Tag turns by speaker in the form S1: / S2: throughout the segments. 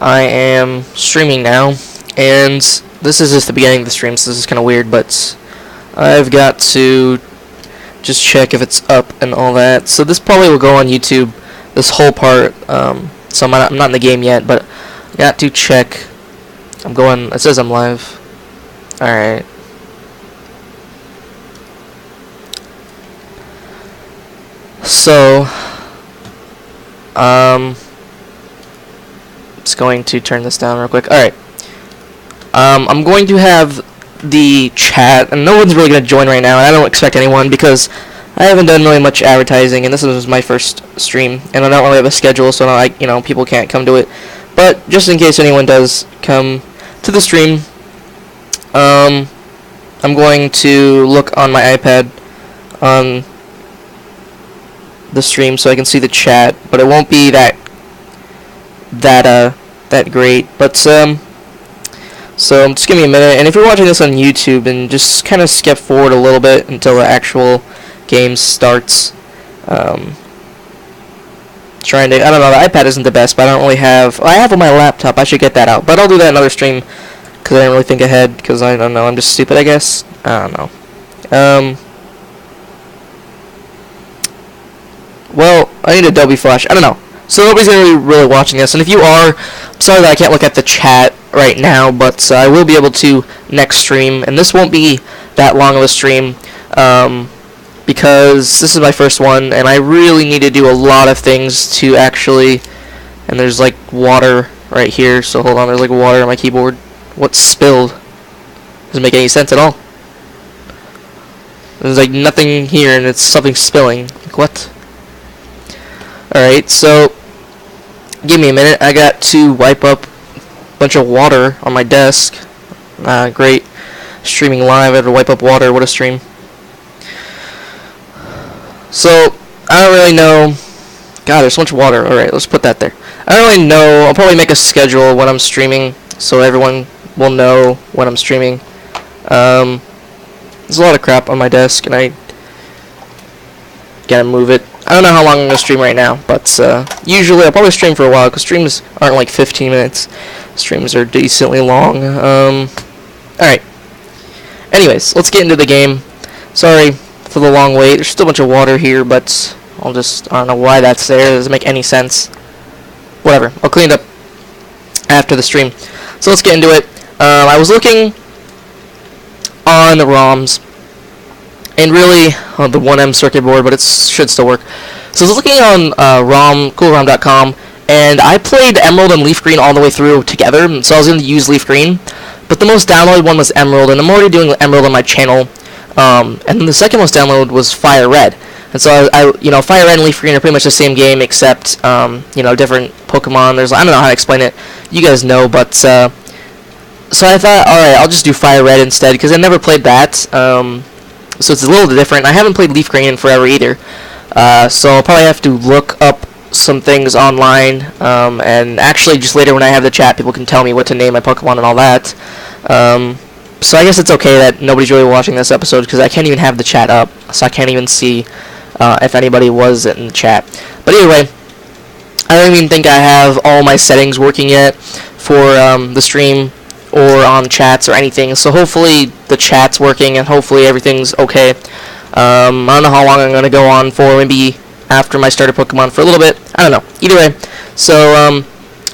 S1: I am streaming now, and this is just the beginning of the stream, so this is kind of weird, but I've got to just check if it's up and all that. So this probably will go on YouTube, this whole part, so I'm not in the game yet, but I got to check. I'm going, it says I'm live. Alright. So, just going to turn this down real quick. Alright. I'm going to have the chat, and no one's really going to join right now, and I don't expect anyone because I haven't done really much advertising, and this is my first stream, and I don't really have a schedule, so people can't come to it. But just in case anyone does come to the stream, I'm going to look on my iPad on the stream so I can see the chat, but it won't be that great. But so just give me a minute, and if you're watching this on YouTube, and just kind of skip forward a little bit until the actual game starts. Trying to, I don't know, the iPad isn't the best, but I don't really have, I have on my laptop, I should get that out, but I'll do that in another stream, because I didn't really think ahead, because I don't know, I'm just stupid, I guess. I don't know. Well, I need Adobe Flash, I don't know. So nobody's going to be really watching this, and if you are, I'm sorry that I can't look at the chat right now, but I will be able to next stream, and this won't be that long of a stream, because this is my first one, and I really need to do a lot of things to actually, and there's like water right here, so hold on, there's like water on my keyboard. What's spilled? Doesn't make any sense at all. There's like nothing here, and it's something spilling. Like, what? Alright, so give me a minute. I got to wipe up a bunch of water on my desk. Great. Streaming live, I have to wipe up water. What a stream. So, I don't really know. God, there's so much water. Alright, let's put that there. I don't really know. I'll probably make a schedule when I'm streaming, so everyone will know when I'm streaming. There's a lot of crap on my desk, and I gotta move it. I don't know how long I'm going to stream right now, but usually I'll probably stream for a while, because streams aren't like 15 minutes. Streams are decently long. Alright. Anyways, let's get into the game. Sorry for the long wait. There's still a bunch of water here, but I don't know why that's there. It doesn't make any sense. Whatever. I'll clean it up after the stream. So let's get into it. I was looking on the ROMs, and really on the 1M circuit board, but it should still work. So I was looking on coolrom.com, and I played Emerald and Leaf Green all the way through together, so I was going to use Leaf Green, but the most downloaded one was Emerald, and I'm already doing Emerald on my channel. And then the second most downloaded was FireRed. And so FireRed and Leaf Green are pretty much the same game, except different Pokemon. I don't know how to explain it. You guys know, but so I thought, alright, I'll just do FireRed instead, because I never played that. So it's a little different. I haven't played Leaf Green in forever either. So I'll probably have to look up some things online, and actually just later when I have the chat, people can tell me what to name my Pokemon and all that. So I guess it's okay that nobody's really watching this episode, because I can't even have the chat up, so I can't even see if anybody was in the chat. But anyway, I don't even think I have all my settings working yet for the stream or on chats or anything, so hopefully the chat's working and hopefully everything's okay. I don't know how long I'm going to go on for, maybe after my starter Pokemon for a little bit, I don't know. Either way, so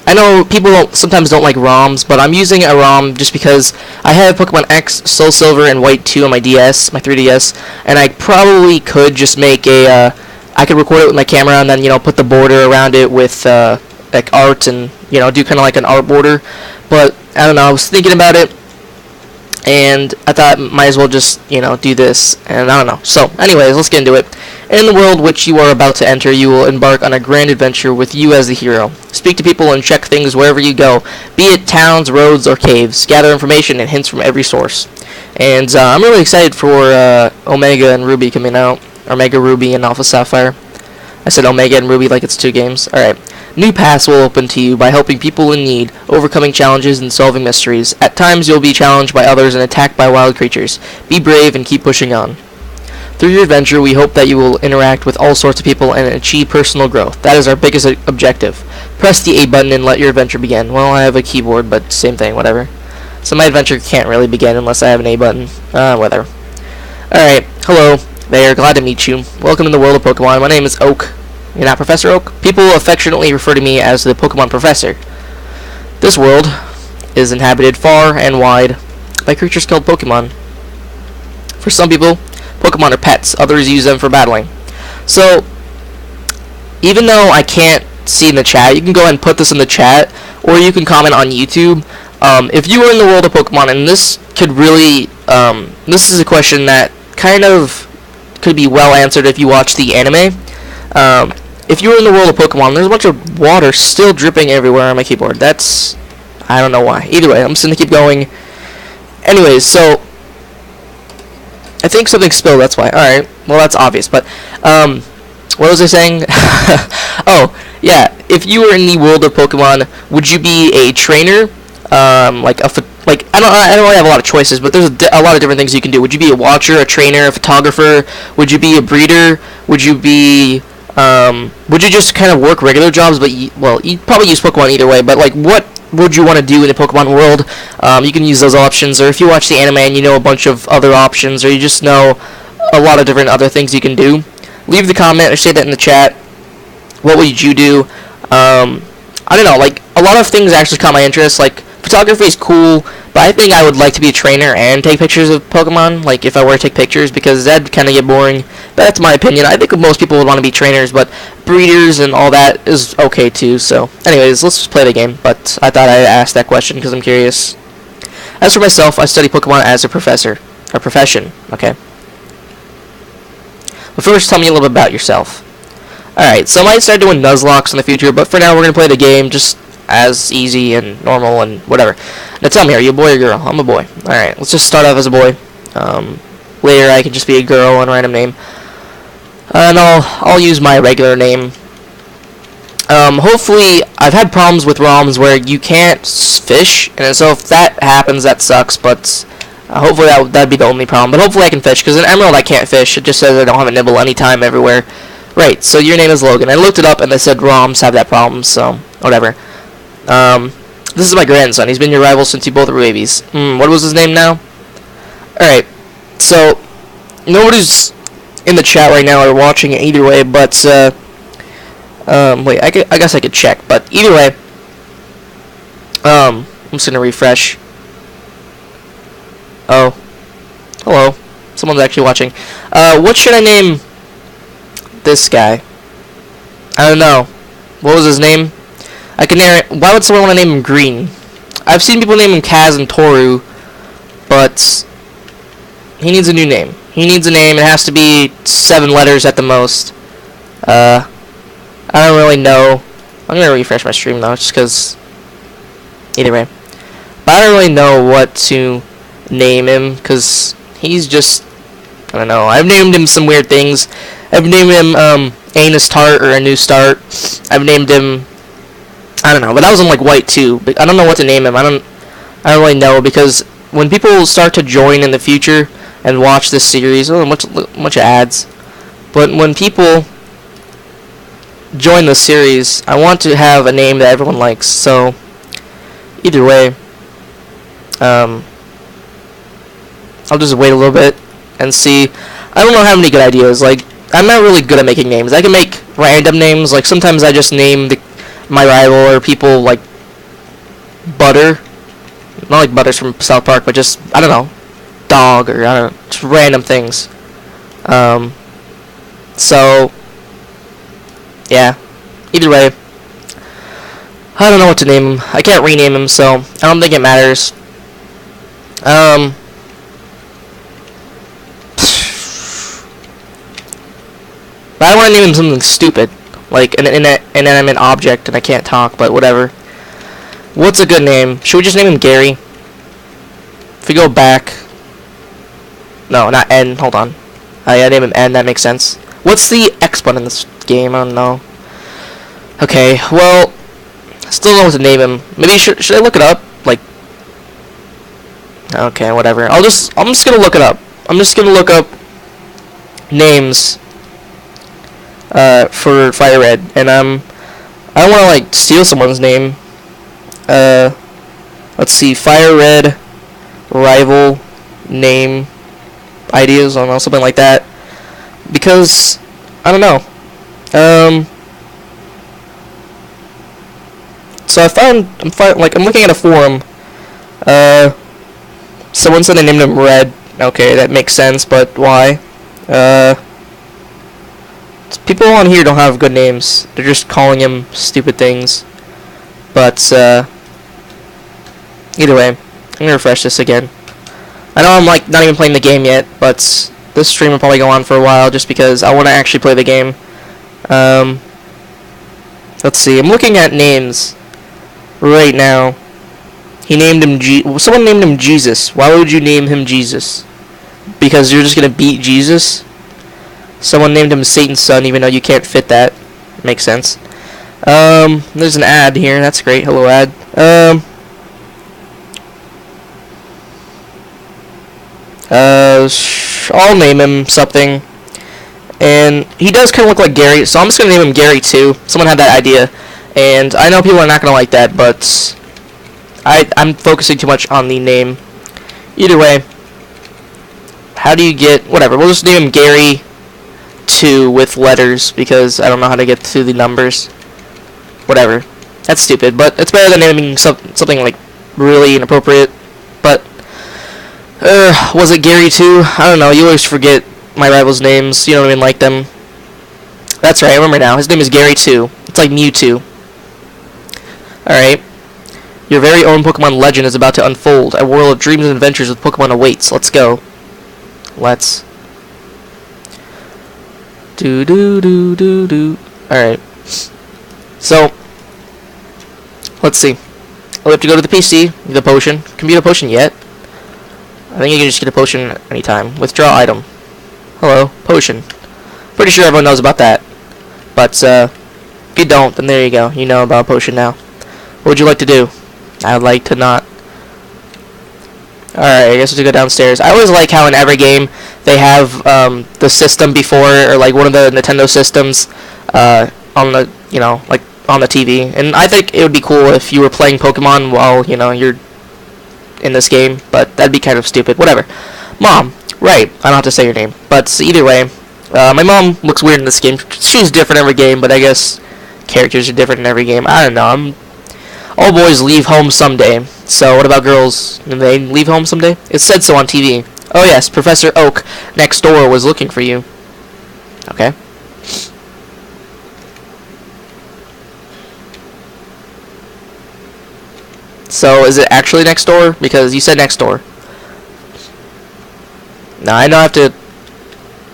S1: I know people sometimes don't like ROMs, but I'm using a ROM just because I have Pokemon X, Soul Silver, and White 2 on my DS, my 3DS, and I probably could just make I could record it with my camera and then, put the border around it with, like, art and, do kind of like an art border, but, I don't know, I was thinking about it, and I thought might as well just, do this, and I don't know. So, anyways, let's get into it. In the world which you are about to enter, you will embark on a grand adventure with you as the hero. Speak to people and check things wherever you go, be it towns, roads, or caves. Gather information and hints from every source. And I'm really excited for Omega and Ruby coming out. Omega Ruby and Alpha Sapphire. I said Omega and Ruby like it's 2 games. Alright. New paths will open to you by helping people in need, overcoming challenges, and solving mysteries. At times you'll be challenged by others and attacked by wild creatures. Be brave and keep pushing on. Through your adventure, we hope that you will interact with all sorts of people and achieve personal growth. That is our biggest objective. Press the A button and let your adventure begin. Well, I have a keyboard, but same thing, whatever. So my adventure can't really begin unless I have an A button. Whatever. Alright, hello there, glad to meet you. Welcome to the world of Pokemon. My name is Oak. You're not Professor Oak? People affectionately refer to me as the Pokemon Professor. This world is inhabited far and wide by creatures called Pokemon. For some people, Pokemon are pets. Others use them for battling. So, even though I can't see in the chat, you can go ahead and put this in the chat, or you can comment on YouTube. If you were in the world of Pokemon, and this could really, this is a question that kind of could be well answered if you watch the anime. If you were in the world of Pokemon, there's a bunch of water still dripping everywhere on my keyboard. That's, I don't know why. Either way, I'm just gonna keep going. Anyways, so I think something spilled, that's why. Alright, well that's obvious, but what was I saying? Oh, yeah, if you were in the world of Pokemon, would you be a trainer? I don't really have a lot of choices, but there's a lot of different things you can do. Would you be a watcher, a trainer, a photographer? Would you be a breeder? Would you be would you just kind of work regular jobs, but you'd probably use Pokemon either way, but like what would you want to do in the Pokemon world? You can use those options, or if you watch the anime and you know a bunch of other options, or you just know a lot of different other things you can do, leave the comment or say that in the chat. What would you do? I don't know, like a lot of things actually caught my interest. Like photography is cool, but I think I would like to be a trainer and take pictures of Pokemon, like if I were to take pictures, because that'd kind of get boring. But that's my opinion. I think most people would want to be trainers, but breeders and all that is okay too. So anyways, let's just play the game, but I thought I'd ask that question because I'm curious. As for myself, I study Pokemon as a professor, or profession, okay? But first, tell me a little bit about yourself. Alright, so I might start doing Nuzlocks in the future, but for now we're going to play the game just as easy and normal and whatever. Now tell me, are you a boy or girl? I'm a boy. Alright, let's just start off as a boy. Later I can just be a girl and random name. And I'll use my regular name. Hopefully, I've had problems with ROMs where you can't fish, and so if that happens, that sucks, but hopefully that'd be the only problem. But hopefully I can fish, because in Emerald I can't fish. It just says I don't have a nibble anytime, everywhere. Right, so your name is Logan. I looked it up and they said ROMs have that problem, so whatever. This is my grandson. He's been your rival since you both were babies. What was his name now? Alright, so nobody's in the chat right now or watching it either way, but wait, I guess I could check, but either way, I'm just gonna refresh. Oh, hello, someone's actually watching. What should I name this guy? I don't know. What was his name? I can name it. Why would someone want to name him Green? I've seen people name him Kaz and Toru, but he needs a new name. He needs a name. It has to be 7 letters at the most. I don't really know. I'm gonna refresh my stream though, just because. Either way, but I don't really know what to name him, because he's just, I don't know. I've named him some weird things. I've named him Anus Tart or A New Start. I've named him, I don't know, but that was on like White too. But I don't know what to name him. I don't really know, because when people start to join in the future and watch this series, much of ads. But when people join the series, I want to have a name that everyone likes. So either way, I'll just wait a little bit and see. I don't know how many good ideas. Like, I'm not really good at making names. I can make random names. Like, sometimes I just name my rival or people, like Butter. Not like Butters from South Park, but just, I don't know, Dog, or I don't know, just random things. So, yeah. Either way, I don't know what to name him. I can't rename him, so I don't think it matters. But I want to name him something stupid, like an inanimate object, and I can't talk, but whatever. What's a good name? Should we just name him Gary? If we go back... No, not N, hold on. Yeah, name him N, that makes sense. What's the X button in this game? I don't know. Okay, well, I still don't know what to name him. Maybe should I look it up? Like, okay, whatever. I'm just gonna look it up. I'm just gonna look up names for FireRed, and I don't want to like steal someone's name. Let's see, FireRed rival name ideas, I don't know, something like that. Because I don't know. So I'm looking at a forum. Someone said they named him Red. Okay, that makes sense, but why? People on here don't have good names. They're just calling him stupid things. But either way, I'm gonna refresh this again. I know I'm like not even playing the game yet, but this stream will probably go on for a while just because I want to actually play the game. Let's see. I'm looking at names right now. He named him someone named him Jesus. Why would you name him Jesus? Because you're just gonna beat Jesus? Someone named him Satan's son, even though you can't fit that. Makes sense. There's an ad here. That's great. Hello, ad. I'll name him something. And he does kind of look like Gary, so I'm just gonna name him Gary too. Someone had that idea, and I know people are not gonna like that, but I'm focusing too much on the name. Either way, how do you get whatever? We'll just name him Gary 2 with letters because I don't know how to get to the numbers. Whatever. That's stupid, but it's better than naming something like really inappropriate. But was it Gary 2? I don't know. You always forget my rivals' names. You don't even like them. That's right. I remember now. His name is Gary 2. It's like Mewtwo. All right. Your very own Pokemon legend is about to unfold. A world of dreams and adventures with Pokemon awaits. Let's go. Let's. Do. Alright. So, let's see. We'll have to go to the PC, get a potion. Can we get a potion yet? I think you can just get a potion anytime. Withdraw item. Hello, potion. Pretty sure everyone knows about that. But, if you don't, then there you go. You know about potion now. What would you like to do? I would like to not. Alright, I guess we'll go downstairs. I always like how in every game they have the system before, or like one of the Nintendo systems on the, like on the TV. And I think it would be cool if you were playing Pokemon while, you're in this game, but that'd be kind of stupid. Whatever. Mom, right, I don't have to say your name. But either way, my mom looks weird in this game. She's different every game, but I guess characters are different in every game. I don't know. All boys leave home someday. So what about girls? Do they leave home someday? It said so on TV. Oh yes, Professor Oak next door was looking for you. Okay. So is it actually next door? Because you said next door. Now I know I have to.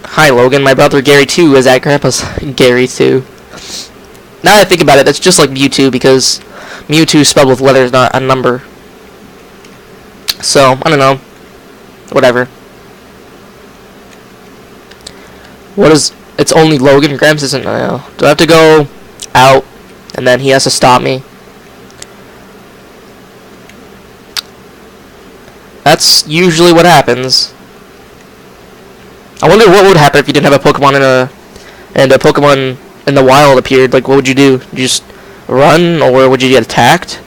S1: Hi Logan, my brother Gary 2 is at Grandpa's. Gary 2. Now that I think about it, that's just like Mewtwo because Mewtwo spelled with letters, not a number. So, I don't know. Whatever. What is... It's only Logan? Gramps isn't... I know. Do I have to go out and then he has to stop me? That's usually what happens. I wonder what would happen if you didn't have a Pokemon and a Pokemon in the wild appeared. Like, what would you do? You just run, or would you get attacked?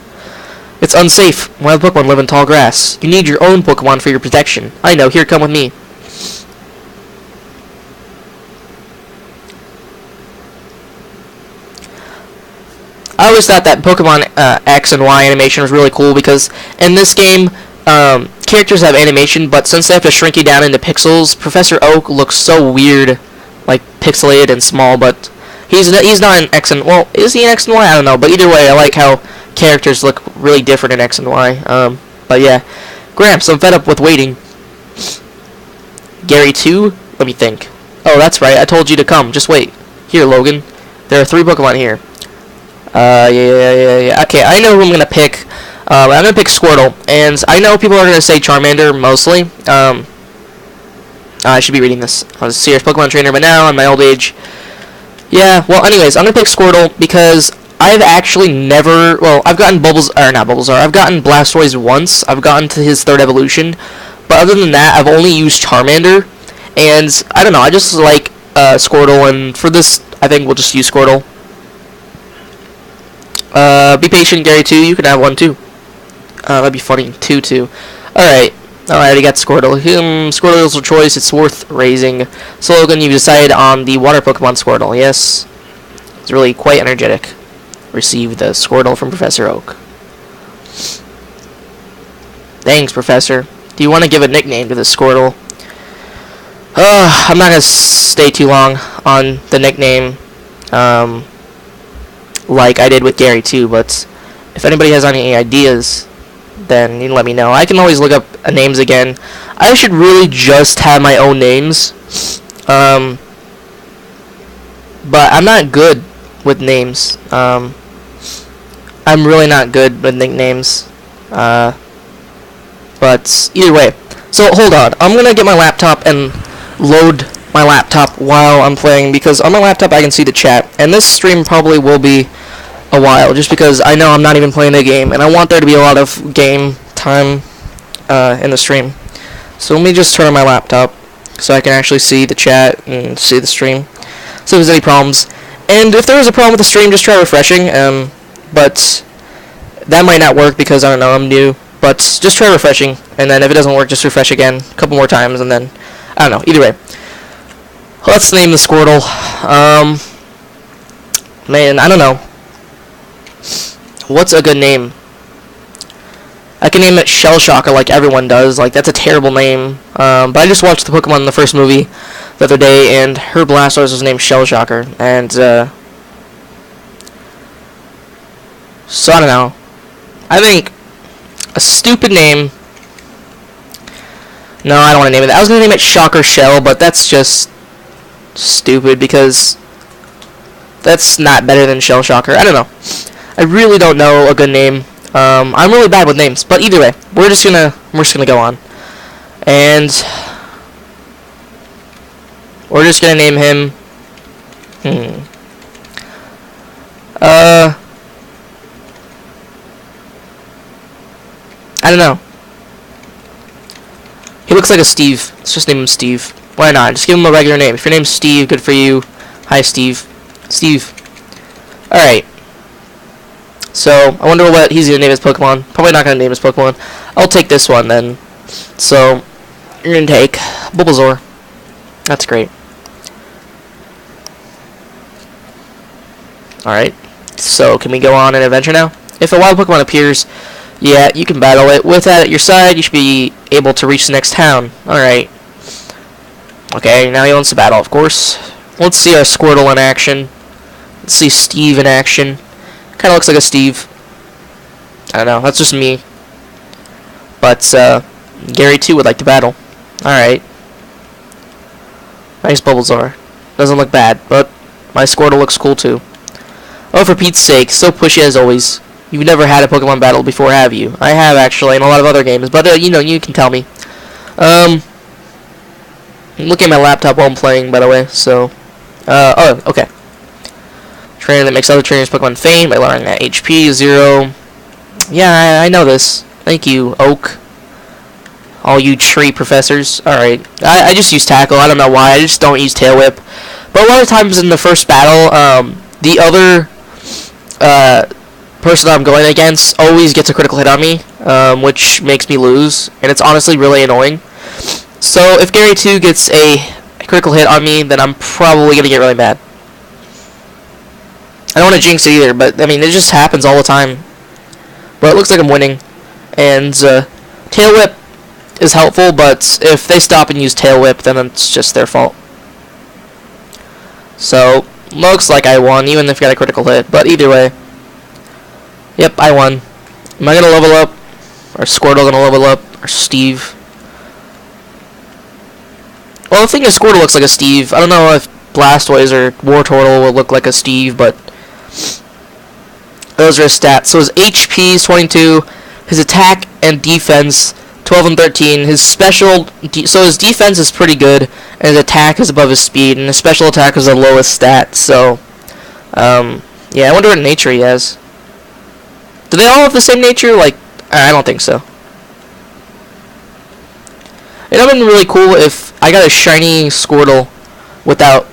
S1: It's unsafe. Wild Pokemon live in tall grass. You need your own Pokemon for your protection. I know. Here, come with me. I always thought that Pokemon X and Y animation was really cool because in this game, characters have animation, but since they have to shrink it down into pixels, Professor Oak looks so weird, like pixelated and small. But he's not in X and well, is he in X and Y? I don't know. But either way, I like how characters look really different in X and Y. But yeah, Gramps, I'm fed up with waiting. Gary 2? Let me think. Oh, that's right. I told you to come. Just wait. Here, Logan. There are 3 Pokemon here. Yeah. Okay, I know who I'm gonna pick. I'm gonna pick Squirtle, and I know people are gonna say Charmander mostly. I should be reading this. I was a serious Pokemon trainer, but now in my old age. Yeah. Well, anyways, I'm gonna pick Squirtle because I've actually never. Well, I've gotten I've gotten Blastoise once. I've gotten to his 3rd evolution, but other than that, I've only used Charmander, and I don't know. I just like Squirtle, and for this, I think we'll just use Squirtle. Be patient, Gary 2. You can have one too. That'd be funny. 2-2. Alright. I already got Squirtle. Squirtle is your choice. It's worth raising. So, Logan, you've decided on the water Pokemon Squirtle. Yes. It's really quite energetic. Receive the Squirtle from Professor Oak. Thanks, Professor. Do you want to give a nickname to the Squirtle? I'm not going to stay too long on the nickname like I did with Gary 2, but if anybody has any ideas, then you can let me know. I can always look up names again. I should really just have my own names, but I'm not good with names. I'm really not good with nicknames, but either way. So hold on, I'm gonna get my laptop and load my laptop while I'm playing, because on my laptop I can see the chat, and this stream probably will be a while, just because I know I'm not even playing the game, and I want there to be a lot of game time in the stream. So let me just turn on my laptop so I can actually see the chat and see the stream, so if there's any problems. And if there is a problem with the stream, just try refreshing, but that might not work because, I don't know, I'm new, but just try refreshing, and then if it doesn't work, just refresh again a couple more times, and then, I don't know, either way. Let's name the Squirtle. Man, I don't know. What's a good name? I can name it Shell Shocker like everyone does. Like, that's a terrible name. But I just watched the Pokemon in the first movie the other day, and her Blastoise was named Shell Shocker. And, so I don't know. I think a stupid name. No, I don't want to name it. I was going to name it Shocker Shell, but that's just stupid because that's not better than Shell Shocker. I don't know. I really don't know a good name. I'm really bad with names, but either way, we're just gonna go on, and we're just gonna name him. I don't know. He looks like a Steve. Let's just name him Steve. Why not? Just give him a regular name. If your name's Steve, good for you. Hi, Steve. Steve. Alright. So, I wonder what he's going to name his Pokemon. Probably not going to name his Pokemon. I'll take this one, then. So, you're going to take Bulbasaur. That's great. Alright. So, can we go on an adventure now? If a wild Pokemon appears, yeah, you can battle it. With that at your side, you should be able to reach the next town. Alright. Okay, now he wants to battle, of course. Let's see our Squirtle in action. Let's see Steve in action. Kind of looks like a Steve. I don't know, that's just me. But, Gary 2 would like to battle. Alright. Nice Bulbasaur. Doesn't look bad, but my Squirtle looks cool too. Oh, for Pete's sake, so pushy as always. You've never had a Pokemon battle before, have you? I have, actually, in a lot of other games, but, you know, you can tell me. I'm looking at my laptop while I'm playing, by the way, so... oh, okay. Trainer that makes other trainers Pokemon faint by lowering that HP 0. Yeah, I know this. Thank you, Oak. All you tree professors. Alright. I just use Tackle. I don't know why. I just don't use Tail Whip. But a lot of times in the first battle, the other person I'm going against always gets a critical hit on me, which makes me lose. And it's honestly really annoying. So if Gary 2 gets a critical hit on me, then I'm probably going to get really mad. I don't want to jinx it either, but I mean, it just happens all the time. But it looks like I'm winning. And Tail Whip is helpful, but if they stop and use Tail Whip, then it's just their fault. So, looks like I won, even if I got a critical hit. But either way, yep, I won. Am I going to level up? Or Squirtle going to level up? Or Steve? Well, the thing is, Squirtle looks like a Steve. I don't know if Blastoise or Wartortle will look like a Steve, but those are his stats. So his HP is 22, his attack and defense 12 and 13. His special, so his defense is pretty good, and his attack is above his speed, and his special attack is the lowest stat. So, yeah, I wonder what nature he has. Do they all have the same nature? Like, I don't think so. It would have been really cool if I got a shiny Squirtle without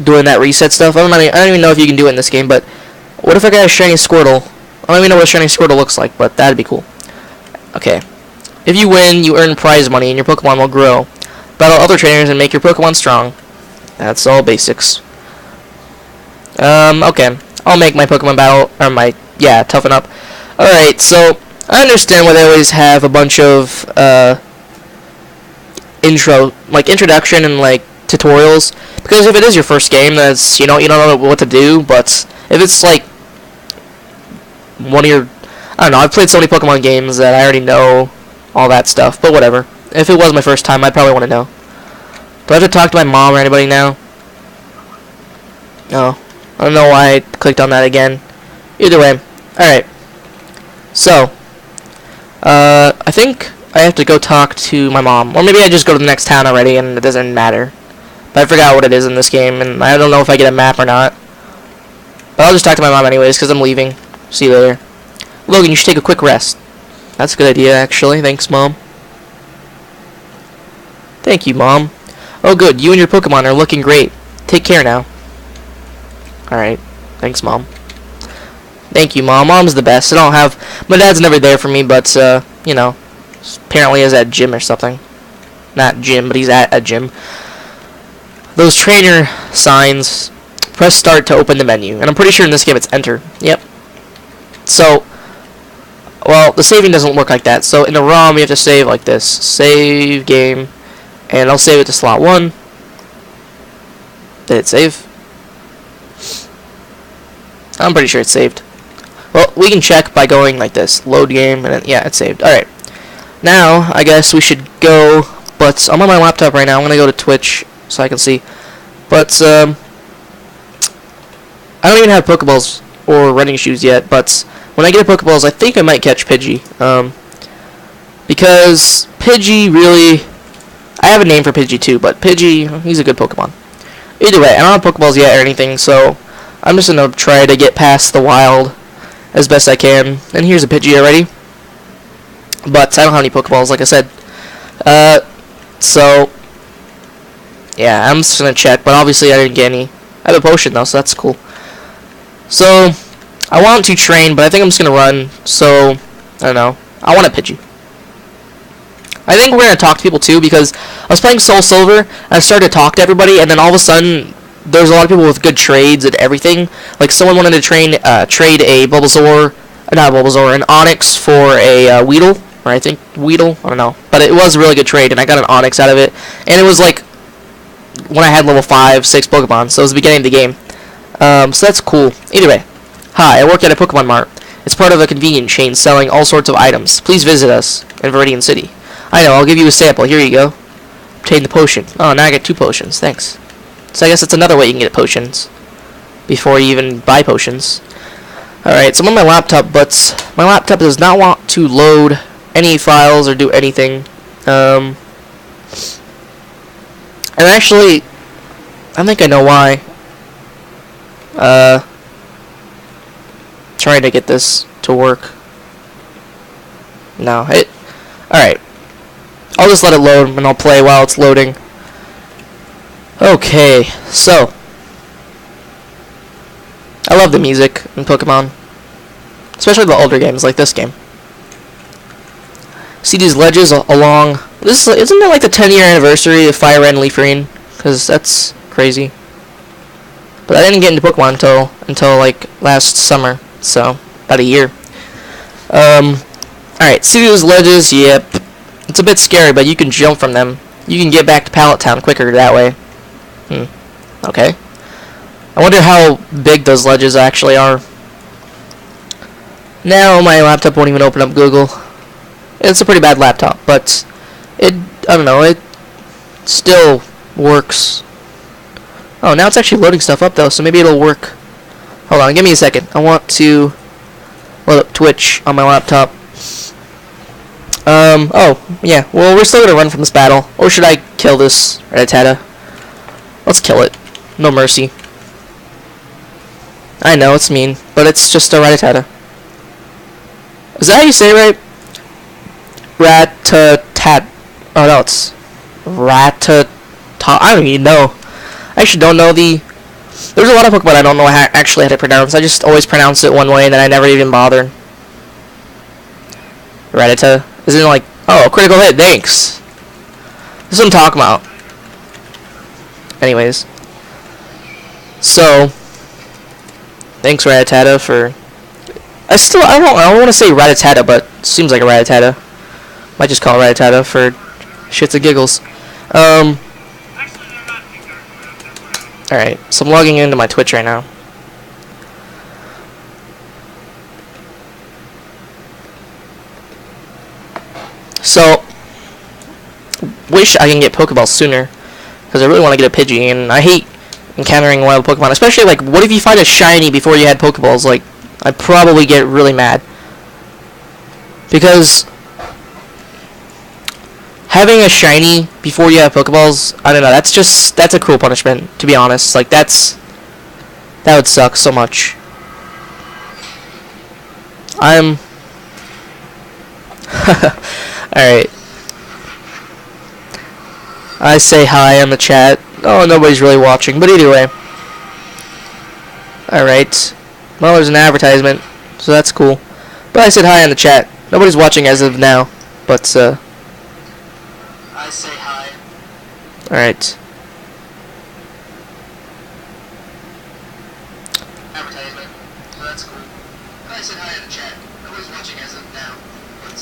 S1: doing that reset stuff. I don't even know if you can do it in this game, but what if I got a shiny Squirtle Let me know what a shiny Squirtle looks like, but that'd be cool. Okay. If you win, you earn prize money, and your Pokemon will grow. Battle other trainers and make your Pokemon strong. That's all basics. Okay. I'll make my Pokemon battle, or toughen up. Alright, so, I understand why they always have a bunch of, introduction and, tutorials. Because if it is your first game, that's, you don't know what to do, but if it's, one of your, I don't know, I've played so many Pokemon games that I already know all that stuff, but whatever. If it was my first time, I'd probably want to know. Do I have to talk to my mom or anybody now? No. I don't know why I clicked on that again. Either way. Alright. So, I think I have to go talk to my mom. Or maybe I just go to the next town already and it doesn't matter. But I forgot what it is in this game, and I don't know if I get a map or not. But I'll just talk to my mom anyways, because I'm leaving. See you later. Logan, you should take a quick rest. That's a good idea, actually. Thanks, Mom. Thank you, Mom. Oh, good. You and your Pokemon are looking great. Take care now. Alright. Thanks, Mom. Thank you, Mom. Mom's the best. I don't have... My dad's never there for me, but, you know. Apparently he's at gym or something. Not gym, but he's at a gym. Those trainer signs. Press start to open the menu. And I'm pretty sure in this game it's enter. Yep. So, well, the saving doesn't work like that. So in the ROM, you have to save like this. Save game. And I'll save it to slot 1. Did it save? I'm pretty sure it's saved. Well, we can check by going like this. Load game, and then, yeah, it's saved. Alright. Now, I guess we should go, but I'm on my laptop right now. I'm going to go to Twitch so I can see. But, I don't even have Pokeballs or running shoes yet, but when I get a Pokeballs, I think I might catch Pidgey. Because Pidgey really... I have a name for Pidgey too, but Pidgey, he's a good Pokemon. Either way, I don't have Pokeballs yet or anything, so I'm just going to try to get past the wild as best I can. And here's a Pidgey already. But I don't have any Pokeballs, like I said. So, yeah, I'm just going to check, but obviously I didn't get any. I have a potion though, so that's cool. So, I want to train, but I think I'm just going to run, so, I don't know. I want a Pidgey. I think we're going to talk to people too, because I was playing Soul Silver, and I started to talk to everybody, and then all of a sudden, there's a lot of people with good trades and everything. Like, someone wanted to trade a Bulbasaur, not a Bulbasaur, an Onix for a Weedle, or I think Weedle, I don't know. But it was a really good trade, and I got an Onix out of it, and it was like, when I had level 5, 6 Pokemon, so it was the beginning of the game. So that's cool. Either way, hi, I work at a Pokemon Mart. It's part of a convenience chain selling all sorts of items. Please visit us in Viridian City. I know, I'll give you a sample. Here you go. Obtain the potion. Oh, now I get 2 potions. Thanks. So I guess that's another way you can get potions before you even buy potions. Alright, so I'm on my laptop, but my laptop does not want to load any files or do anything. And actually, I think I know why. Trying to get this to work. No, alright. I'll just let it load, and I'll play while it's loading. Okay, so. I love the music in Pokemon. Especially the older games, like this game. See these ledges along... Isn't it like the 10-year anniversary of FireRed and Leaf Green? Because that's crazy. But I didn't get into Pokemon until like last summer. So, about a year. Alright, see those ledges? Yep. It's a bit scary, but you can jump from them. You can get back to Pallet Town quicker that way. Okay. I wonder how big those ledges actually are. Now my laptop won't even open up Google. It's a pretty bad laptop, but I don't know, it still works. Oh, now it's actually loading stuff up though, so maybe it'll work. Hold on, give me a second. I want to load up Twitch on my laptop. Oh, yeah. Well, we're still gonna run from this battle. Or should I kill this Rattata? Let's kill it. No mercy. I know, it's mean, but it's just a Rattata. Is that how you say it right? Rat-a-tat. Oh, no, it's Rat-a-ta. I don't even know. I actually don't know the There's a lot of Pokemon I don't know actually how to pronounce. I just always pronounce it one way and then I never even bother. Rattata. Isn't it like, oh, critical hit, thanks. This is what I'm talking about. Anyways. So, thanks Rattata for... I don't want to say Rattata, but it seems like a Rattata. Might just call it Rattata for shits and giggles. Alright, so I'm logging into my Twitch right now. So, wish I can get Pokeballs sooner, because I really want to get a Pidgey, and I hate encountering wild Pokemon, especially, like, what if you find a shiny before you had Pokeballs? Like, I'd probably get really mad. Because having a shiny before you have Pokeballs, I don't know, that's a cruel punishment, to be honest. Like, that would suck so much. Alright. I say hi on the chat. Oh, nobody's really watching, but either way. Alright. Well, there's an advertisement, so that's cool. But I said hi on the chat. Nobody's watching as of now, but, I say hi. Alright. Advertisement, so that's cool. But I said hi in the chat. Nobody's watching as of now, but,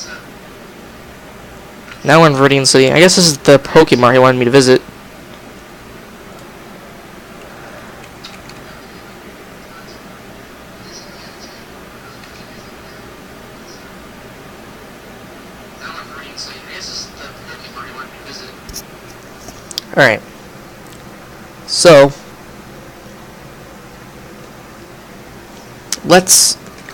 S1: now we're in Viridian City. I guess this is the Pokemart he wanted me to visit. Alright. So, I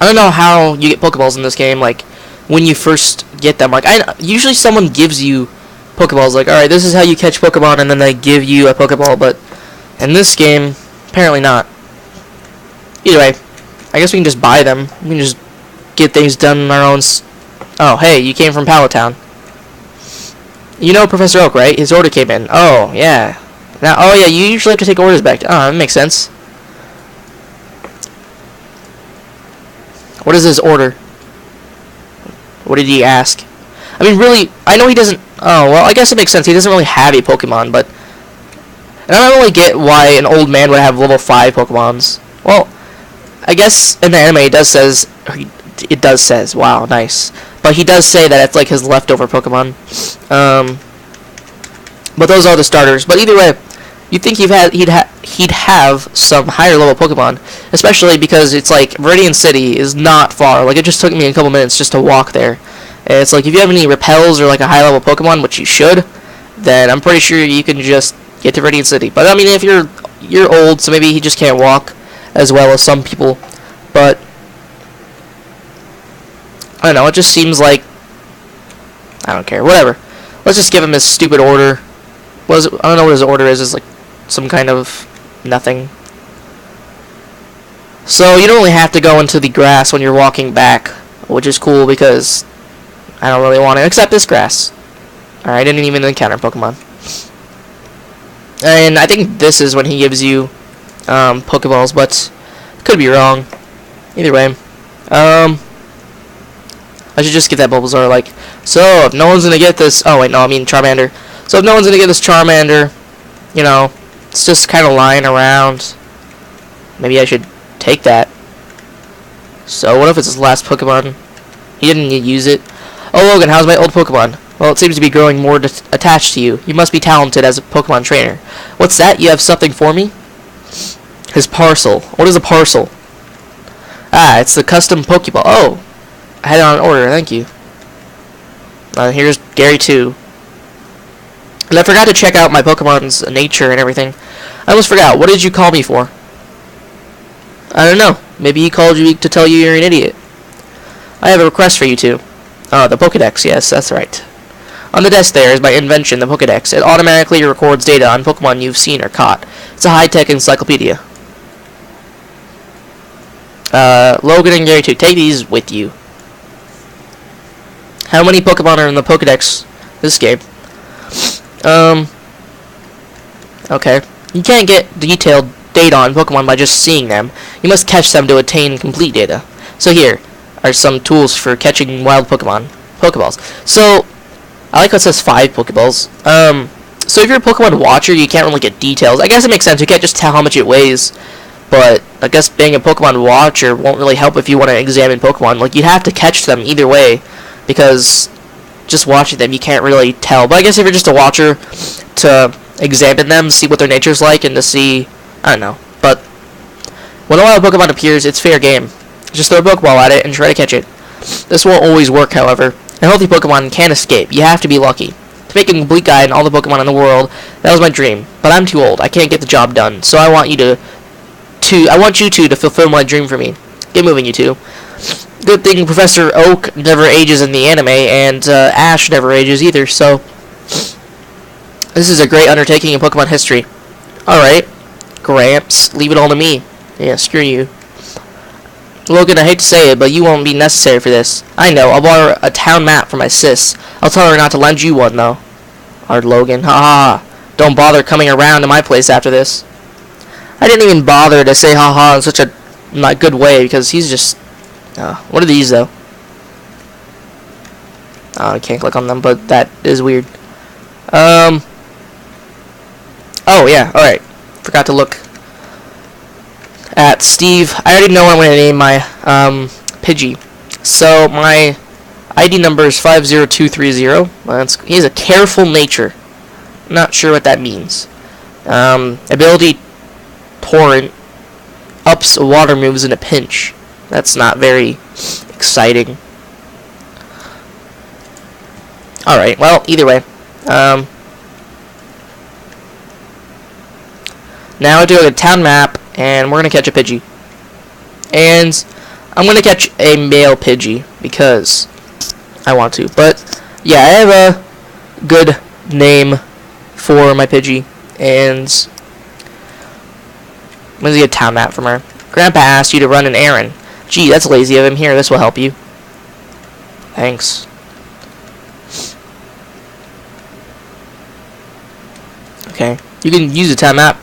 S1: don't know how you get Pokeballs in this game, like, when you first get them. Like, usually someone gives you Pokeballs, like, alright, this is how you catch Pokemon, and then they give you a Pokeball, but in this game, apparently not. Either way, I guess we can just buy them. We can just get things done on our own. Oh, hey, you came from Pallet Town. You know Professor Oak, right? His order came in. Oh, yeah. Now, oh, yeah, you usually have to take orders back. Oh, that makes sense. What is his order? What did he ask? I mean, really, I know he doesn't... Oh, well, I guess it makes sense. He doesn't really have a Pokemon, but... And I don't really get why an old man would have level 5 Pokemons. Well, I guess in the anime it does says... It does says, wow, nice. But he does say that it's like his leftover Pokemon. But those are the starters. But either way, you'd think he'd have some higher level Pokemon, especially because it's like Viridian City is not far. Like, it just took me a couple minutes just to walk there. And it's like if you have any repels or like a high level Pokemon, which you should, then I'm pretty sure you can just get to Viridian City. But I mean, if you're old, so maybe he just can't walk as well as some people. But I don't know, it just seems like... I don't care, whatever. Let's just give him his stupid order. What is it? I don't know what his order is. It's like some kind of nothing. So you don't really have to go into the grass when you're walking back, which is cool because I don't really want to accept this grass. Alright, I didn't even encounter Pokemon. And I think this is when he gives you Pokeballs, but could be wrong. Either way. I should just get that Bulbasaur, like, so if no one's gonna get this, oh wait, no, I mean Charmander. So if no one's gonna get this Charmander, you know, it's just kind of lying around. Maybe I should take that. So what if it's his last Pokemon? He didn't use it. Oh, Logan, how's my old Pokemon? Well, it seems to be growing more attached to you. You must be talented as a Pokemon trainer. What's that? You have something for me? His parcel. What is a parcel? Ah, it's the custom Pokeball. Oh. I had it on order, thank you. Here's Gary 2. And I forgot to check out my Pokemon's nature and everything. I almost forgot. What did you call me for? I don't know. Maybe he called you to tell you you're an idiot. I have a request for you two. The Pokedex, yes, that's right. On the desk there is my invention, the Pokedex. It automatically records data on Pokemon you've seen or caught. It's a high-tech encyclopedia. Logan and Gary 2, take these with you. How many Pokemon are in the Pokedex this game? Okay. You can't get detailed data on Pokemon by just seeing them. You must catch them to attain complete data. So here are some tools for catching wild Pokeballs. So, I like how it says 5 Pokeballs. So if you're a Pokemon watcher, you can't really get details. I guess it makes sense. You can't just tell how much it weighs. But I guess being a Pokemon watcher won't really help if you want to examine Pokemon. Like, you'd have to catch them either way, because just watching them, you can't really tell. But I guess if you're just a watcher, to examine them, see what their nature's like, and to see, I don't know. But when a wild Pokemon appears, it's fair game. Just throw a Pokeball at it and try to catch it. This won't always work, however. A healthy Pokemon can escape. You have to be lucky. To make a complete guide on all the Pokemon in the world, that was my dream. But I'm too old. I can't get the job done. So I want you to fulfill my dream for me. Get moving, you two. Good thing Professor Oak never ages in the anime, and Ash never ages either, so this is a great undertaking in Pokemon history. Alright, Gramps, leave it all to me. Yeah, screw you. Logan, I hate to say it, but you won't be necessary for this. I know, I'll borrow a town map from my sis. I'll tell her not to lend you one, though. Art Logan, ha ha. Don't bother coming around to my place after this. I didn't even bother to say ha ha in such a not good way, because he's just... what are these, though? I can't click on them, but that is weird. Oh, yeah, alright. Forgot to look at Steve. I already know what I'm going to name my Pidgey. So my ID number is 50230. He has a careful nature. Not sure what that means. Ability Torrent ups water moves in a pinch. That's not very exciting. Alright, well, either way. Now I do a town map, and we're going to catch a Pidgey. And I'm going to catch a male Pidgey, because I want to. But, yeah, I have a good name for my Pidgey, and I'm going to get a town map from her. Grandpa asked you to run an errand. Gee, that's lazy of him. Here, this will help you. Thanks. Okay, you can use the town map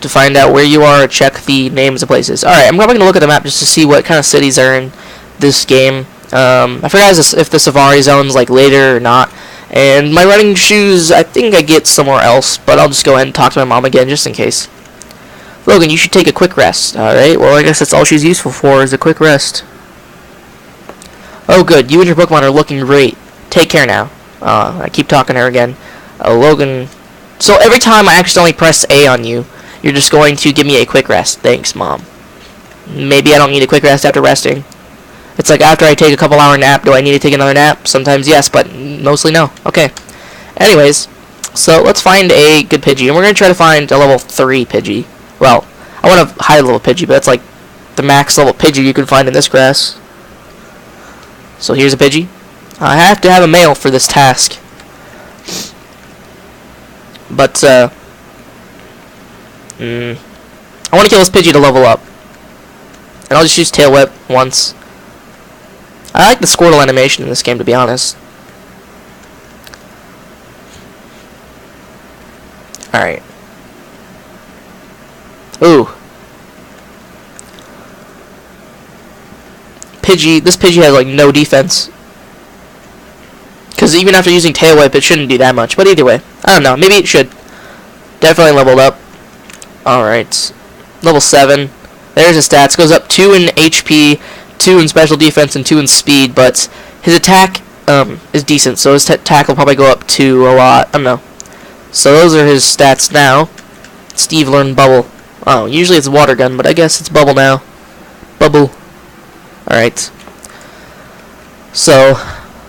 S1: to find out where you are or check the names of places. Alright, I'm probably going to look at the map just to see what kind of cities are in this game. I forgot if the Safari Zone's like later or not. And my running shoes, I think I get somewhere else, but I'll just go ahead and talk to my mom again just in case. Logan, you should take a quick rest. Alright, well I guess that's all she's useful for is a quick rest. Oh good, you and your Pokemon are looking great. Take care now. I keep talking to her again. Logan, so every time I accidentally press A on you, you're just going to give me a quick rest. Thanks, Mom. Maybe I don't need a quick rest after resting. It's like after I take a couple hour nap, do I need to take another nap? Sometimes yes, but mostly no. Okay. Anyways, so let's find a good Pidgey. And we're going to try to find a level 3 Pidgey. Well, I want a high level Pidgey, but that's like the max level Pidgey you can find in this grass. So here's a Pidgey. I have to have a male for this task. But, I want to kill this Pidgey to level up. And I'll just use Tail Whip once. I like the Squirtle animation in this game, to be honest. Alright. Ooh. Pidgey, this Pidgey has like no defense. Because even after using Tail Whip, it shouldn't do that much. But either way, I don't know. Maybe it should. Definitely leveled up. Alright. Level 7. There's his stats. Goes up 2 in HP, 2 in special defense, and 2 in speed. But his attack is decent. So his attack will probably go up 2 a lot. I don't know. So those are his stats now. Steve learned Bubble. Oh, usually it's Water Gun, but I guess it's Bubble now. Bubble. Alright. So,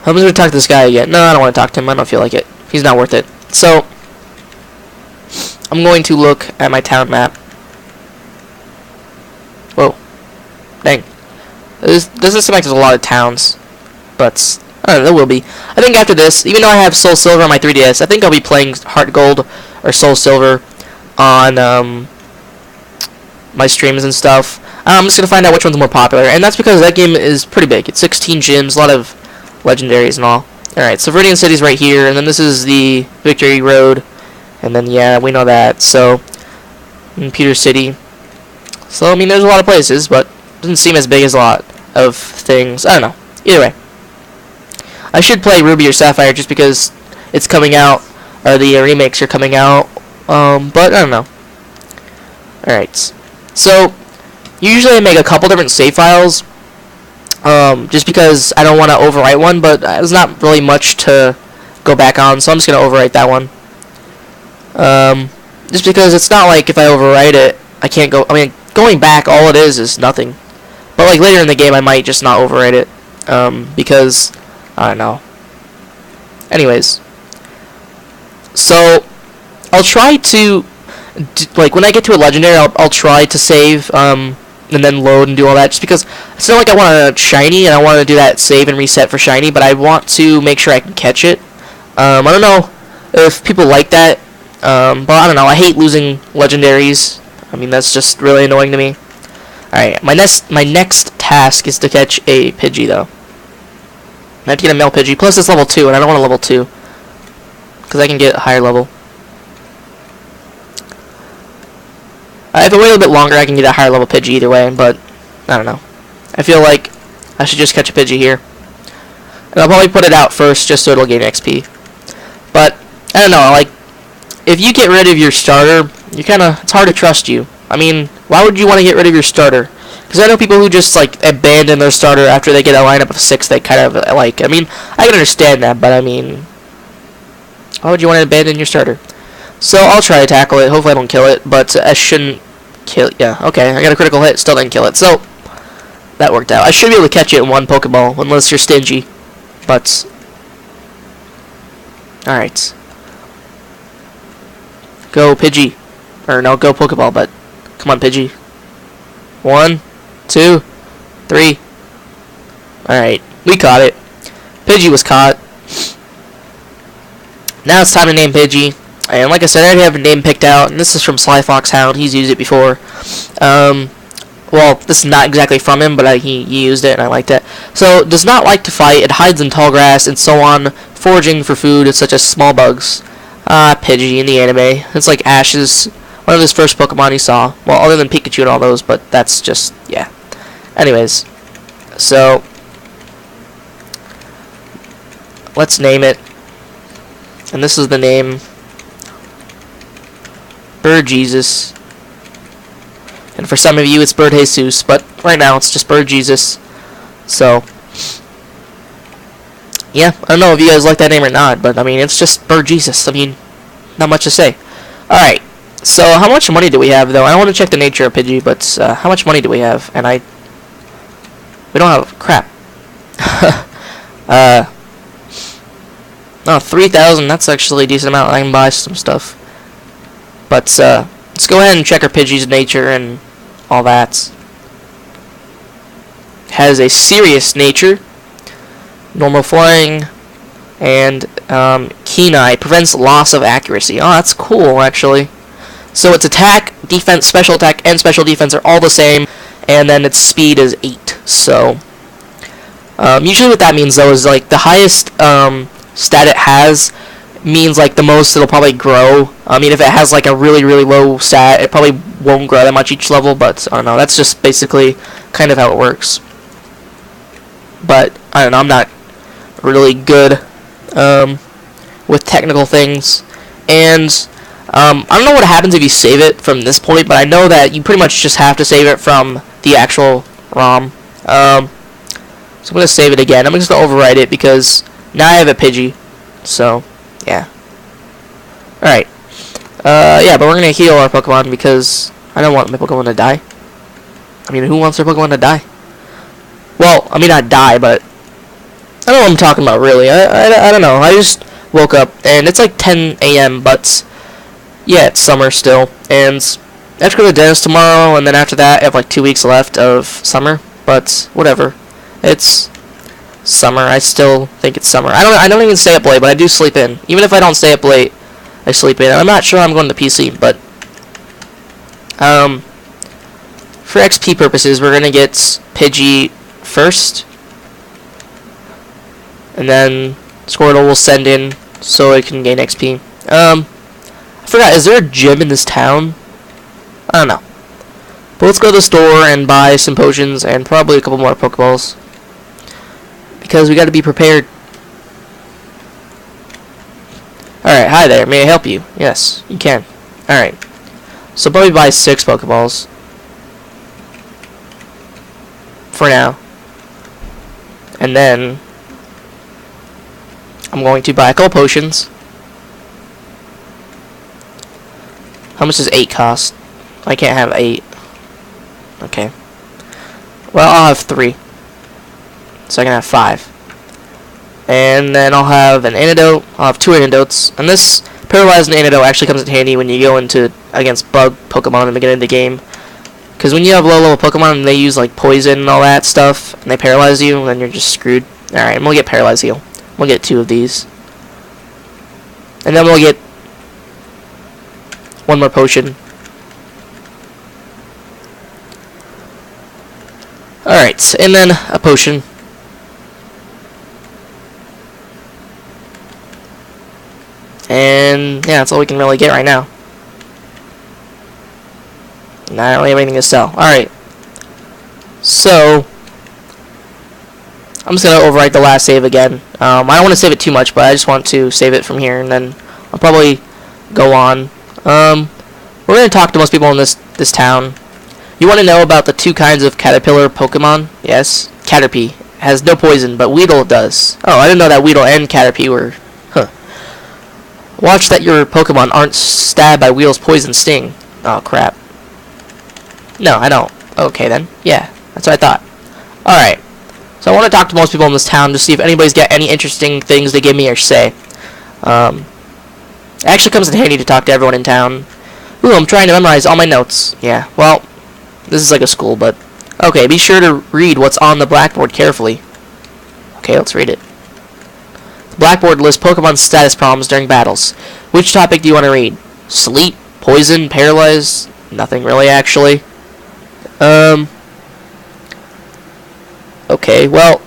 S1: I'm going to talk to this guy again. No, I don't want to talk to him. I don't feel like it. He's not worth it. So, I'm going to look at my town map. Whoa. Dang. This doesn't seem like there's a lot of towns. But, I don't know, there will be. I think after this, even though I have Soul Silver on my 3DS, I think I'll be playing Heart Gold or Soul Silver on my streams and stuff. I'm just going to find out which one's more popular. And that's because that game is pretty big. It's 16 gyms, a lot of legendaries and all. Alright, so Viridian City's right here, and then this is the Victory Road. And then, yeah, we know that. So, in Pewter City. So I mean, there's a lot of places, but it doesn't seem as big as a lot of things. I don't know. Either way, I should play Ruby or Sapphire just because it's coming out, or the remakes are coming out. But I don't know. Alright, so usually I make a couple different save files, just because I don't want to overwrite one, but there's not really much to go back on, so I'm just going to overwrite that one. Just because it's not like if I overwrite it, I can't go, I mean, going back, all it is nothing. But like later in the game, I might just not overwrite it, because, I don't know. Anyways, so I'll try to, like, when I get to a legendary, I'll try to save, and then load and do all that, just because it's not like I want a shiny, and I want to do that save and reset for shiny, but I want to make sure I can catch it. I don't know if people like that, but I don't know, I hate losing legendaries. I mean, that's just really annoying to me. Alright, my next task is to catch a Pidgey, though. I have to get a male Pidgey, plus it's level 2, and I don't want a level 2, because I can get a higher level. If I wait a little bit longer, I can get a higher level Pidgey either way, but I don't know. I feel like I should just catch a Pidgey here. And I'll probably put it out first, just so it'll gain XP. But, I don't know, like, if you get rid of your starter, it's hard to trust you. I mean, why would you want to get rid of your starter? Because I know people who just, like, abandon their starter after they get a lineup of 6 they kind of like. I mean, I can understand that, but I mean, why would you want to abandon your starter? So, I'll try to tackle it. Hopefully I don't kill it, but I shouldn't kill it. Yeah, okay, I got a critical hit, still didn't kill it. So, that worked out. I should be able to catch it in one Pokeball, unless you're stingy. But, alright. Go, Pidgey. Or, no, go Pokeball, but come on, Pidgey. 1, 2, 3. Alright, we caught it. Pidgey was caught. Now it's time to name Pidgey. And like I said, I already have a name picked out, and this is from Sly Foxhound. He's used it before. Well, this is not exactly from him, but he used it, and I liked it. So, does not like to fight. It hides in tall grass, and so on, foraging for food, such as small bugs. Pidgey in the anime. It's like Ash's, one of his first Pokemon he saw. Well, other than Pikachu and all those, but that's just, yeah. Anyways, so, let's name it. And this is the name. Bird Jesus. And for some of you, it's Bird Jesus, but right now it's just Bird Jesus. So, yeah, I don't know if you guys like that name or not, but I mean, it's just Bird Jesus. I mean, not much to say. Alright, so how much money do we have, though? I want to check the nature of Pidgey, but how much money do we have? And we don't have crap. No, 3,000, that's actually a decent amount. I can buy some stuff. But, let's go ahead and check our Pidgey's nature and all that. Has a serious nature, normal flying, and keen eye. Prevents loss of accuracy. Oh, that's cool, actually. So its attack, defense, special attack, and special defense are all the same, and then its speed is 8. So, usually what that means, though, is like the highest stat it has means like the most it'll probably grow. I mean, if it has like a really, really low stat, it probably won't grow that much each level, but I don't know, that's just basically kind of how it works. But, I don't know, I'm not really good with technical things, and I don't know what happens if you save it from this point, but I know that you pretty much just have to save it from the actual ROM. So I'm going to save it again. I'm just going to overwrite it because now I have a Pidgey, so yeah. Alright. Yeah, but we're going to heal our Pokemon because I don't want my Pokemon to die. I mean, who wants their Pokemon to die? Well, I mean, not die, but I don't know what I'm talking about, really. I don't know. I just woke up, and it's like 10 a.m., but yeah, it's summer still. And I have to go to the dentist tomorrow, and then after that, I have like 2 weeks left of summer, but whatever. It's summer. I still think it's summer. I don't even stay up late, but I do sleep in. Even if I don't stay up late, I sleep in. I'm not sure I'm going to PC, but for XP purposes, we're gonna get Pidgey first, and then Squirtle will send in so it can gain XP. I forgot, is there a gym in this town? I don't know. But let's go to the store and buy some potions and probably a couple more Pokeballs. Because we got to be prepared. Alright, hi there. May I help you? Yes, you can. Alright. So probably buy 6 Pokeballs. For now. And then I'm going to buy a couple potions. How much does 8 cost? I can't have 8. Okay. Well, I'll have 3. So I can have 5. And then I'll have an antidote. I'll have 2 antidotes. And this paralyzed antidote actually comes in handy when you go into against bug Pokemon in the beginning of the game. Because when you have low level Pokemon and they use like poison and all that stuff, and they paralyze you, then you're just screwed. Alright, I'm gonna get Paralyze Heal. We'll get 2 of these. And then we'll get 1 more potion. Alright, and then a potion. And yeah, that's all we can really get right now. And I don't really have anything to sell. Alright. So I'm just gonna overwrite the last save again. I don't want to save it too much, but I just want to save it from here, and then I'll probably go on. We're gonna talk to most people in this town. You want to know about the 2 kinds of caterpillar Pokemon? Yes, Caterpie has no poison, but Weedle does. Oh, I didn't know that Weedle and Caterpie were. Huh. Watch that your Pokemon aren't stabbed by Weedle's poison sting. Oh crap. No, I don't. Okay then. Yeah, that's what I thought. Alright. So I want to talk to most people in this town to see if anybody's got any interesting things to give me or say. It actually comes in handy to talk to everyone in town. Ooh, I'm trying to memorize all my notes. Yeah, well, this is like a school, but... Okay, be sure to read what's on the blackboard carefully. Okay, let's read it. The blackboard lists Pokemon status problems during battles. Which topic do you want to read? Sleep? Poison? Paralyzed? Nothing really, actually. Okay, well...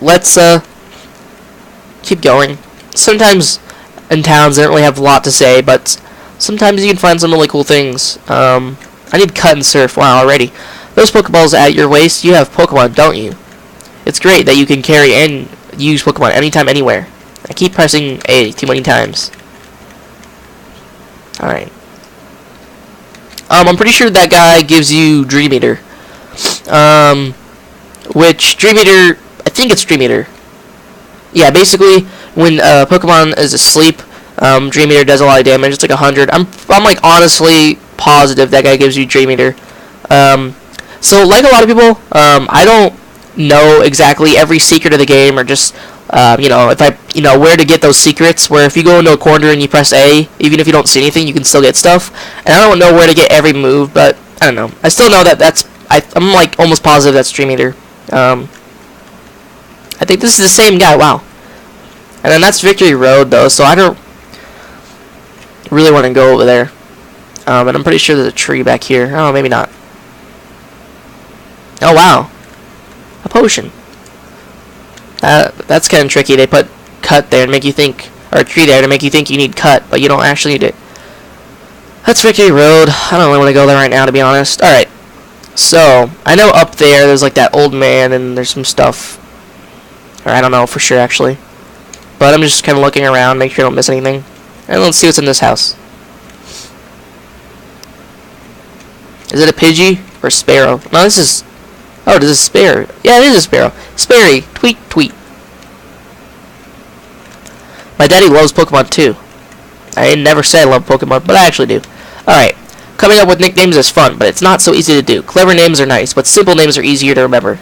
S1: Let's, keep going. Sometimes in towns they don't really have a lot to say, but sometimes you can find some really cool things. I need Cut and Surf. Wow, already. Those Pokeballs at your waist, you have Pokemon, don't you? It's great that you can carry and use Pokemon anytime, anywhere. I keep pressing A too many times. Alright. I'm pretty sure that guy gives you Dream Eater. Which, Dream Eater, I think it's Dream Eater. Yeah, basically, when Pokemon is asleep, Dream Eater does a lot of damage. It's like 100. I'm like honestly positive that guy gives you Dream Eater. So like a lot of people, I don't know exactly every secret of the game, or just if I where to get those secrets. Where if you go into a corner and you press A, even if you don't see anything, you can still get stuff. And I don't know where to get every move, but I don't know. I still know that I'm like almost positive that's Dream Eater. I think this is the same guy. Wow. And then that's Victory Road, though, so I don't really want to go over there. And I'm pretty sure there's a tree back here. Oh, maybe not. Oh, wow. A potion. That's kind of tricky. They put Cut there to make you think, or a tree there to make you think you need Cut, but you don't actually need it. That's Victory Road. I don't really want to go there right now, to be honest. Alright. So, I know up there's like that old man, and there's some stuff. Or I don't know for sure, actually. But I'm just kind of looking around, make sure I don't miss anything. And let's see what's in this house. Is it a Pidgey or a Sparrow? No, this is... Oh, this is Sparrow. Yeah, it is a Sparrow. Sparry. Tweet, tweet. My daddy loves Pokemon, too. I never said I love Pokemon, but I actually do. Alright. Coming up with nicknames is fun, but it's not so easy to do. Clever names are nice, but simple names are easier to remember.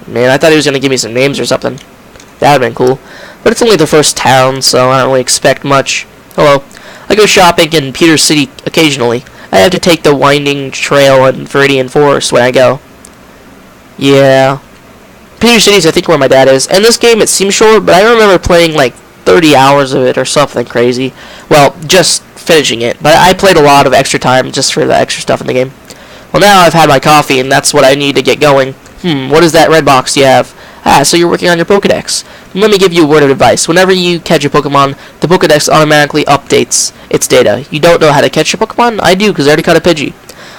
S1: Man, I thought he was going to give me some names or something. That would have been cool. But it's only the first town, so I don't really expect much. Hello. I go shopping in Peter City occasionally. I have to take the winding trail in Viridian Forest when I go. Yeah. Peter City's, I think, where my dad is. And this game, it seems short, but I remember playing like 30 hours of it or something crazy. Well, just finishing it. But I played a lot of extra time just for the extra stuff in the game. Well, now I've had my coffee, and that's what I need to get going. What is that red box you have? Ah, so you're working on your Pokedex. Let me give you a word of advice. Whenever you catch a Pokemon, the Pokedex automatically updates its data. You don't know how to catch a Pokemon? I do, because I already caught a Pidgey.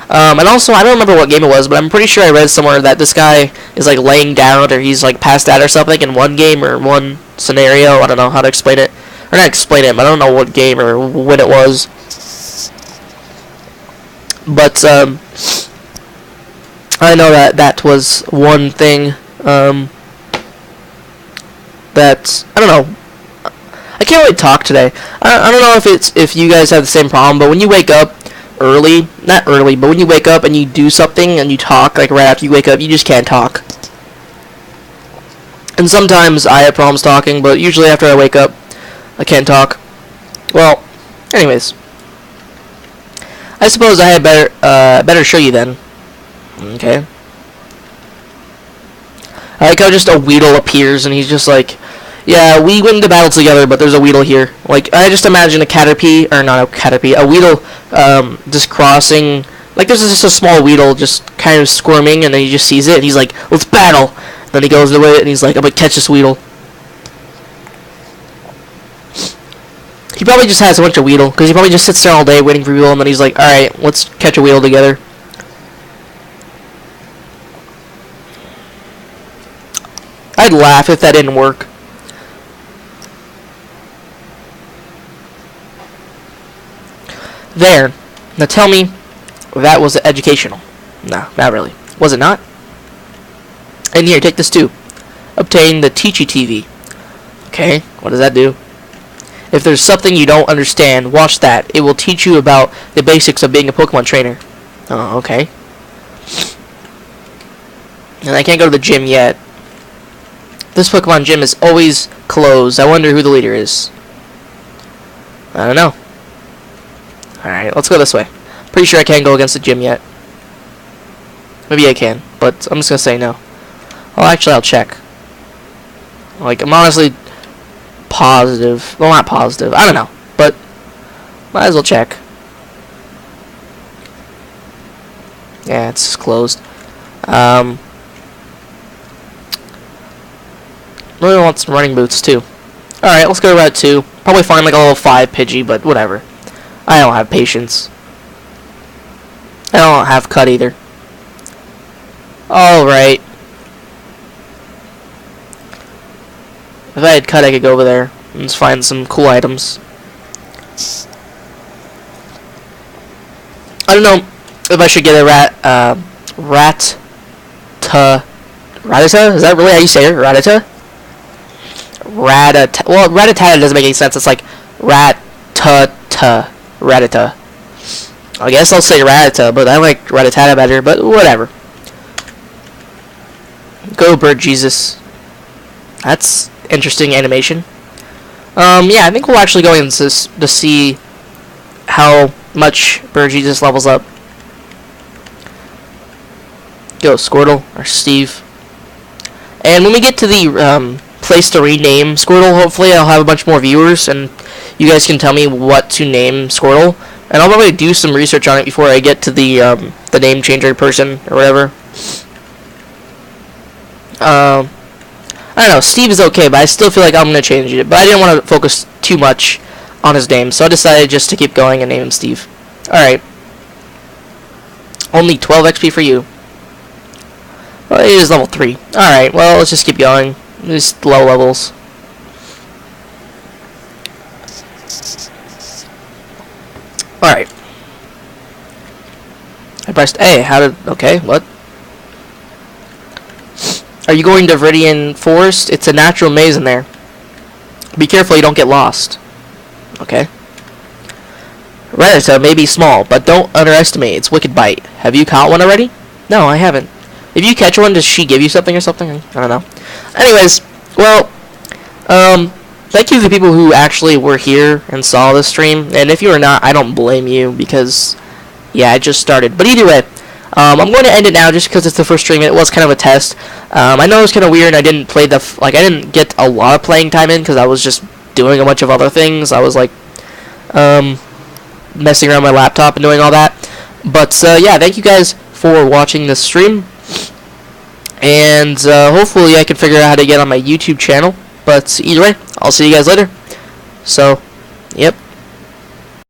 S1: And also, I don't remember what game it was, but I'm pretty sure I read somewhere that this guy is like laying down or he's like passed out or something in one game or one scenario. I don't know how to explain it. Or not explain it, but I don't know what game or when it was. But I know that that was one thing that, I don't know. I can't really talk today. I don't know if you guys have the same problem, but when you wake up early, not early, but when you wake up and you do something and you talk, like right after you wake up, you just can't talk. And sometimes I have problems talking, but usually after I wake up, I can't talk. Well, anyways, I suppose I had better show you then. Okay. I like how just a Weedle appears and he's just like, yeah, we win the battle together, but there's a Weedle here. Like, I just imagine a Caterpie, or not a Caterpie, a Weedle just crossing. Like, there's just a small Weedle just kind of squirming, and then he just sees it, and he's like, let's battle. Then he goes away, and he's like, I'm gonna catch this Weedle. He probably just has a bunch of Weedle, because he probably just sits there all day waiting for Weedle, and then he's like, alright, let's catch a Weedle together. I'd laugh if that didn't work. There. Now tell me, that was educational. No, not really. Was it not? And here, take this too. Obtain the Teachy TV. Okay, what does that do? If there's something you don't understand, watch that. It will teach you about the basics of being a Pokemon trainer. Oh, okay. And I can't go to the gym yet. This Pokemon gym is always closed. I wonder who the leader is. I don't know. Alright, let's go this way. Pretty sure I can't go against the gym yet. Maybe I can, but I'm just gonna say no. Well, actually, I'll check. Like, I'm honestly positive. Well, not positive. I don't know, but might as well check. Yeah, it's closed. Really want some running boots too. Alright, let's go to Route 2. Probably find like a level 5 Pidgey, but whatever. I don't have patience. I don't have cut either. Alright. If I had cut, I could go over there and just find some cool items. I don't know if I should get a Rattata? Is that really how you say it? Rattata? Well, Rattata doesn't make any sense. It's like Rattata. Rattata. I guess I'll say Rattata, but I like Rattata better, but whatever. Go, Bird Jesus. That's interesting animation. Yeah, I think we'll actually go in to see how much Bird Jesus levels up. Go, Squirtle, or Steve. And when we get to the place to rename Squirtle, hopefully I'll have a bunch more viewers, and you guys can tell me what to name Squirtle. And I'll probably do some research on it before I get to the name changer person, or whatever. I don't know, Steve is okay, but I still feel like I'm going to change it. But I didn't want to focus too much on his name, so I decided just to keep going and name him Steve. Alright. Only 12 XP for you. Well, it is level 3. Alright, well, let's just keep going. Just low levels. Alright. I pressed A. How did... Okay, what? Are you going to Viridian Forest? It's a natural maze in there. Be careful you don't get lost. Okay. Rattata may be small, but don't underestimate its wicked bite. Have you caught one already? No, I haven't. If you catch one, does she give you something or something? I don't know. Anyways, well, thank you to the people who actually were here and saw this stream. And if you are not, I don't blame you because, yeah, I just started. But either way, I'm going to end it now just because it's the first stream. It was kind of a test. I know it was kind of weird. I didn't play I didn't get a lot of playing time in because I was just doing a bunch of other things. I was like, messing around my laptop and doing all that. But yeah, thank you guys for watching this stream. And hopefully I can figure out how to get on my YouTube channel. But either way, I'll see you guys later. So, yep.